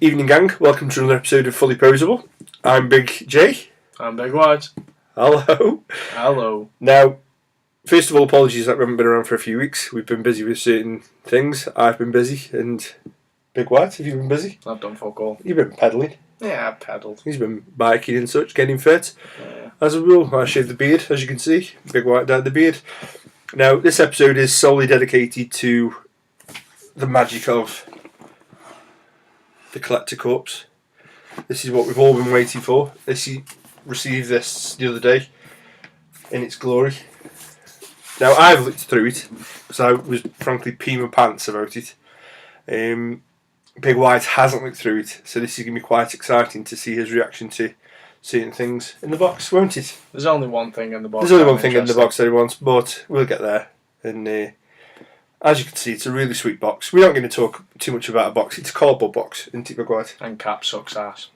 Evening gang, welcome to another episode of Fully Posable. I'm Big J. I'm Big White. Hello. Hello. Now, first of all, apologies that we haven't been around for a few weeks. We've been busy with certain things. I've been busy, and Big White, have you been busy? I've done fuck all. You've been pedalling. Yeah, I've pedalled. He's been biking and such, getting fit. Yeah. As a rule, I shaved the beard, as you can see. Big White dyed the beard. Now, this episode is solely dedicated to the magic of the Collector Corpse. This is what we've all been waiting for. Received this the other day in its glory. Now, I've looked through it because I was frankly peeing my pants about it. Big White hasn't looked through it, so this is going to be quite exciting to see his reaction to certain things in the box, won't it? There's only one thing in the box. There's only one thing in the box that he wants, but we'll get there. And as you can see, it's a really sweet box. We're not going to talk too much about a box. It's a cardboard box, isn't it, Big White? And Cap sucks ass.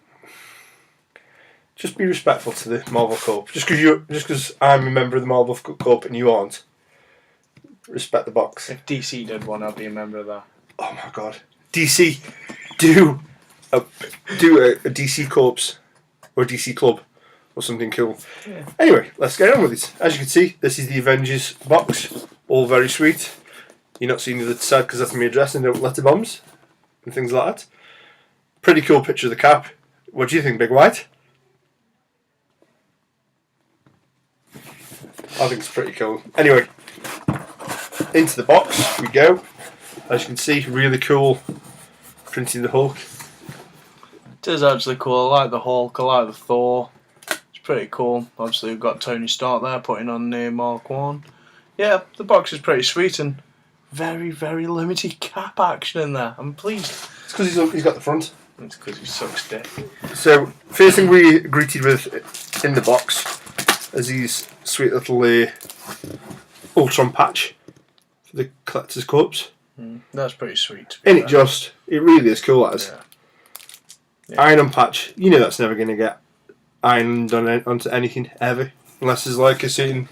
Just be respectful to the Marvel Corp. Just because I'm a member of the Marvel Corp and you aren't, respect the box. If DC did one, I'd be a member of that. Oh my god. DC, do a DC Corps or a DC Club or something cool. Yeah. Anyway, let's get on with it. As you can see, this is the Avengers box. All very sweet. You're not seeing the other side because that's my address and don't letter bombs and things like that. Pretty cool picture of the Cap. What do you think, Big White? I think it's pretty cool. Anyway, into the box we go. As you can see, really cool printing the Hulk. It is actually cool. I like the Hulk, I like the Thor. It's pretty cool. Obviously we've got Tony Stark there putting on Mark 1. Yeah, the box is pretty sweet and very, very limited Cap action in there. I'm pleased. It's because he's got the front. It's because he sucks dick. So, first thing we greeted with in the box is these sweet little Ultron patch for the Collector's Corpse. That's pretty sweet. And it really is cool, as. Yeah. Iron patch, you know that's never going to get ironed onto anything, ever. Unless there's like a certain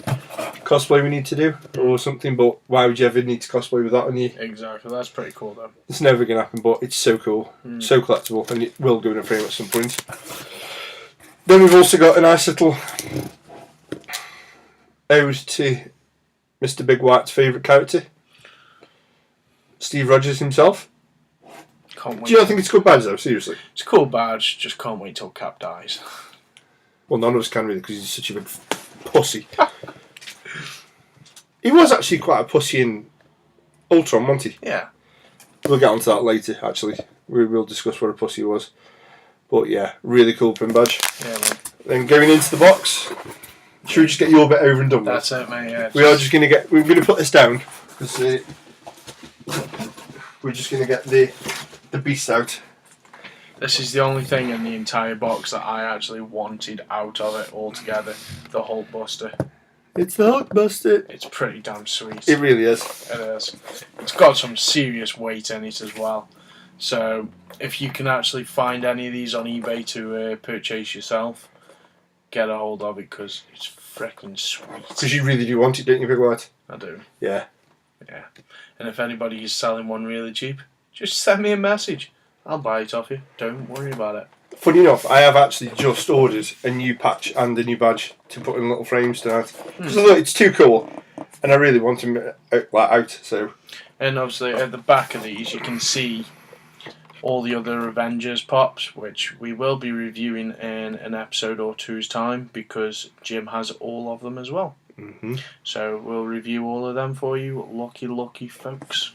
cosplay we need to do or something, but why would you ever need to cosplay with that on you? Exactly, that's pretty cool though. It's never going to happen, but it's so cool, so collectible, and it will go in a frame at some point. Then we've also got a nice little ode to Mr. Big White's favourite character, Steve Rogers himself. Can't wait. Do you not think it's a good badge though, seriously? It's a cool badge, just can't wait till Cap dies. Well, none of us can really because he's such a big pussy. He was actually quite a pussy in Ultron, wasn't he? Yeah. We'll get onto that later, actually. We will discuss what a pussy was. But yeah, really cool pin badge. Yeah, man. Then going into the box, should we just get your bit over and done with? That's it, mate, yeah. We're going to put this down because we're just going to get the beast out. This is the only thing in the entire box that I actually wanted out of it altogether. The Hulk Buster. It's the Hulkbuster. It's pretty damn sweet. It really is. It is. It's got some serious weight in it as well. So if you can actually find any of these on eBay to purchase yourself, get a hold of it because it's freaking sweet. Because you really do want it, don't you, Big White? I do. Yeah. Yeah. And if anybody is selling one really cheap, just send me a message. I'll buy it off you. Don't worry about it. Funny enough, I have actually just ordered a new patch and a new badge to put in little frames tonight. Because I thought it's too cool, and I really want them out. So. And obviously at the back of these you can see all the other Avengers pops, which we will be reviewing in an episode or two's time because Jim has all of them as well. Mm-hmm. So we'll review all of them for you, lucky folks.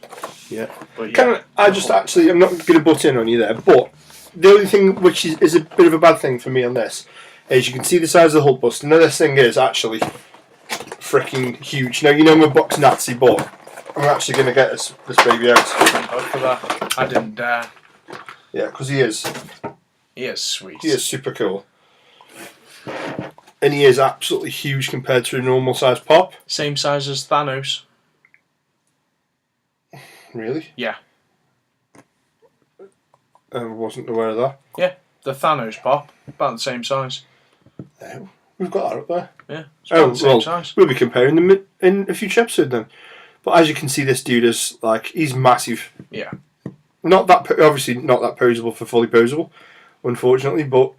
Yeah. But yeah, I'm not going to butt in on you there, but the only thing which is a bit of a bad thing for me on this is you can see the size of the Hulkbuster. Now this thing is actually freaking huge. Now you know I'm a box Nazi, but I'm actually going to get this baby out. Thank for that. I didn't dare. Yeah, because he is. He is sweet. He is super cool. And he is absolutely huge compared to a normal size pop. Same size as Thanos. Really? Yeah. I wasn't aware of that. Yeah, the Thanos pop, about the same size. Oh, we've got that up there. Yeah, it's about the same size. We'll be comparing them in a future episode then. But as you can see, this dude is, like, he's massive. Yeah. obviously not that posable for fully posable, unfortunately, but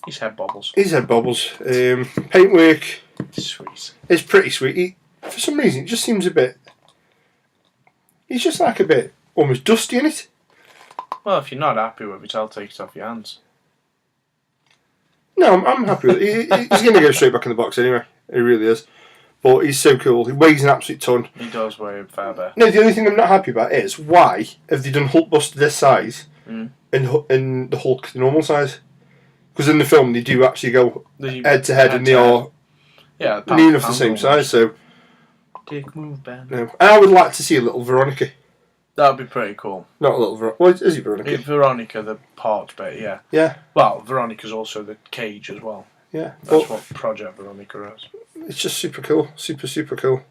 His head bobbles. Paintwork Sweet. is pretty sweet. For some reason, it just seems a bit. He's just like a bit almost dusty in it. Well, if you're not happy with it, I'll take it off your hands. No, I'm happy with it. He's going to go straight back in the box anyway. He really is. But he's so cool. He weighs an absolute ton. He does weigh a fair bit. No, the only thing I'm not happy about is why have they done Hulkbuster this size and the Hulk the normal size? Because in the film they do actually go head to head and they are near enough the same size. So, dick move, Ben. No. And I would like to see a little Veronica. That'd be pretty cool. Not a little Veronica. Well, is he Veronica? Veronica, the part bit, yeah. Yeah. Well, Veronica's also the cage as well. Yeah. That's what Project Veronica is. It's just super cool. Super cool.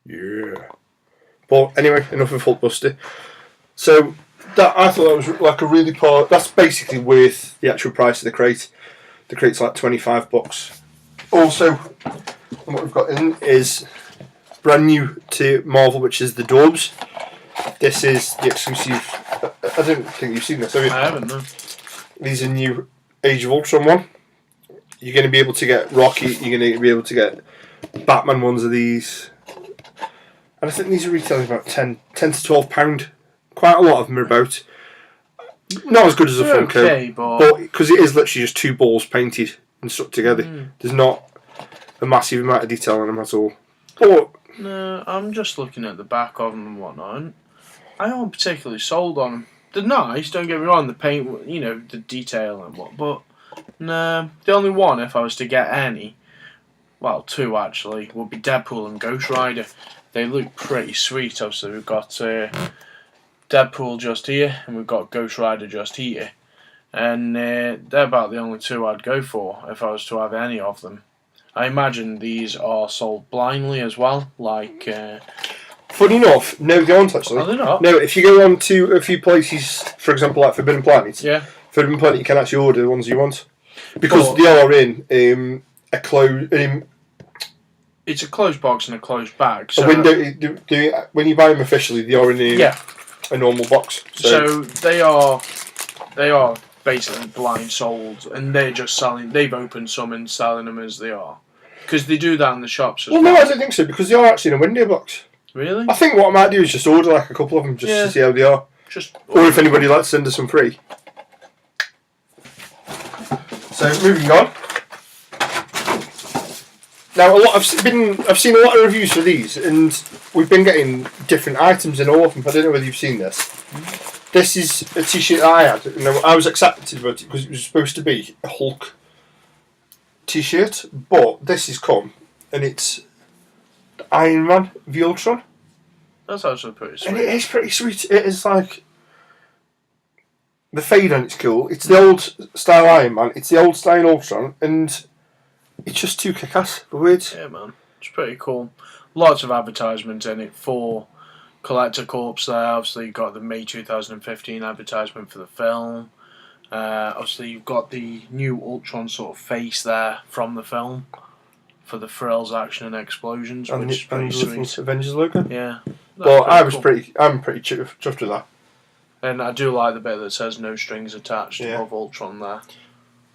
Yeah. But anyway, enough of Hulkbuster. So I thought that was like a really poor. That's basically worth the actual price of the crate. The crate's like $25. Also, what we've got in is brand new to Marvel, which is the Dorbs. This is the exclusive. I don't think you've seen this, have you? I haven't, no. These are new Age of Ultron one. You're going to be able to get Rocky. You're going to be able to get Batman ones of these. And I think these are retailing about 10 to £12. Quite a lot of them are about. Not as good as a Funko, okay, but because it is literally just two balls painted and stuck together. There's not a massive amount of detail on them at all. But no, I'm just looking at the back of them and whatnot. And I aren't particularly sold on them. They're nice, don't get me wrong. The paint, the detail and what. But no, the only one, if I was to get any, well, two actually, would be Deadpool and Ghost Rider. They look pretty sweet. Obviously, we've got Deadpool just here, and we've got Ghost Rider just here. And they're about the only two I'd go for if I was to have any of them. I imagine these are sold blindly as well, like... funny enough, no, they aren't actually. Are they not? No, if you go on to a few places, for example, like Forbidden Planet, Forbidden Planet, you can actually order the ones you want. Because they are in a closed... it's a closed box and a closed bag. So a window. When you buy them officially, they are in a normal box. So they are basically blind sold, and they're just selling. They've opened some and selling them as they are, because they do that in the shops as well. No, I don't think so, because they are actually in a window box. Really? I think what I might do is just order like a couple of them just to see how they are. Or if anybody likes to send us some free. So moving on. Now I've seen a lot of reviews for these, and we've been getting different items in all of them. I don't know whether you've seen this. This is a T-shirt that I had, and I was excited about it because it was supposed to be a Hulk T-shirt, but this has come, and it's the Iron Man v Ultron. That's actually pretty sweet. And it is pretty sweet. It is like the fade on it's cool. It's the old style Iron Man. It's the old style Ultron, and it's just too kick-ass for words. Yeah, man. It's pretty cool. Lots of advertisement in it for Collector Corps there. Obviously, you've got the May 2015 advertisement for the film. Obviously, you've got the new Ultron sort of face there from the film for the thrills, action, and explosions, which is pretty sweet. Avengers logo. Yeah. Well, I'm pretty chuffed with that. And I do like the bit that says "no strings attached" Yeah. above Ultron there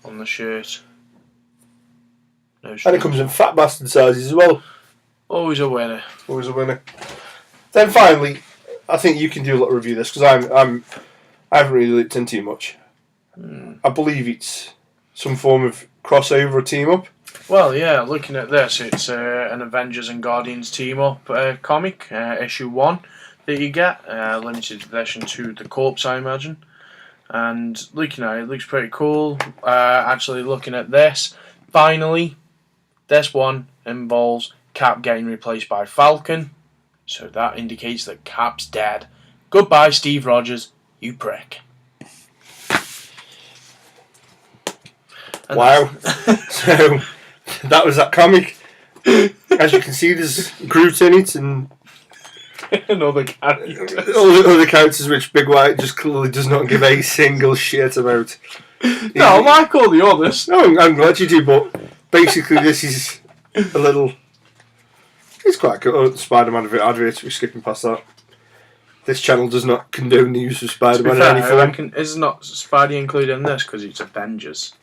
on the shirt. No And it comes in fat bastard sizes as well. Always a winner. Always a winner. Then finally, I think you can do a little review of this because I haven't really looked into too much. I believe it's some form of crossover or team up. Well, yeah. Looking at this, it's an Avengers and Guardians team up comic, issue 1 that you get, limited edition to the Corps, I imagine. And looking at it, looks pretty cool. Actually, looking at this, finally, this one involves Cap getting replaced by Falcon. So that indicates that Cap's dead. Goodbye, Steve Rogers, you prick. And wow. So, that was that comic. As you can see, there's Groot in it and other characters. All the other characters which Big White just clearly does not give a single shit about. No, I like all the others. No, I'm glad you do, but basically this is a little It's quite cool. Oh, Spider-Man advert. We're skipping past that. This channel does not condone the use of Spider-Man in any I form. reckon is not Spidey included in this because it's Avengers,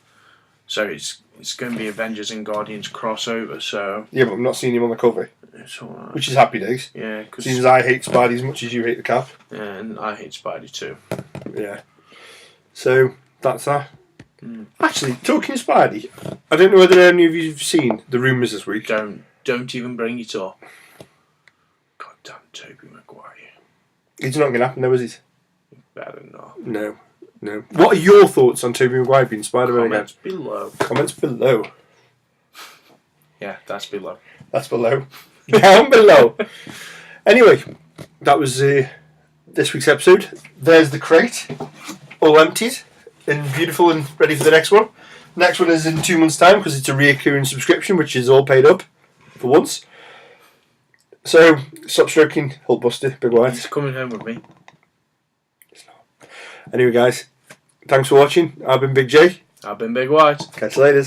so it's going to be Avengers and Guardians crossover. So Yeah, but I'm not seeing him on the cover, it's alright. which is happy days. Yeah, because Seems I hate Spidey as much as you hate the Cap. and I hate Spidey too. Yeah. So that's that. Actually, talking of Spidey, I don't know whether any of you have seen the rumours this week. Don't even bring it up. God damn Tobey Maguire. It's not going to happen, though, is it? Better not. No. What are your thoughts on Tobey Maguire being Spider-Man again? Comments below. Comments below. Yeah, that's below. That's below. Down below. Anyway, that was this week's episode. There's the crate, all emptied and beautiful and ready for the next one. Next one is in 2 months' time because it's a reoccurring subscription, which is all paid up for once. So, stop stroking Hulkbuster, Big White. He's coming home with me. Anyway, guys, thanks for watching. I've been Big J. I've been Big White. Catch you later.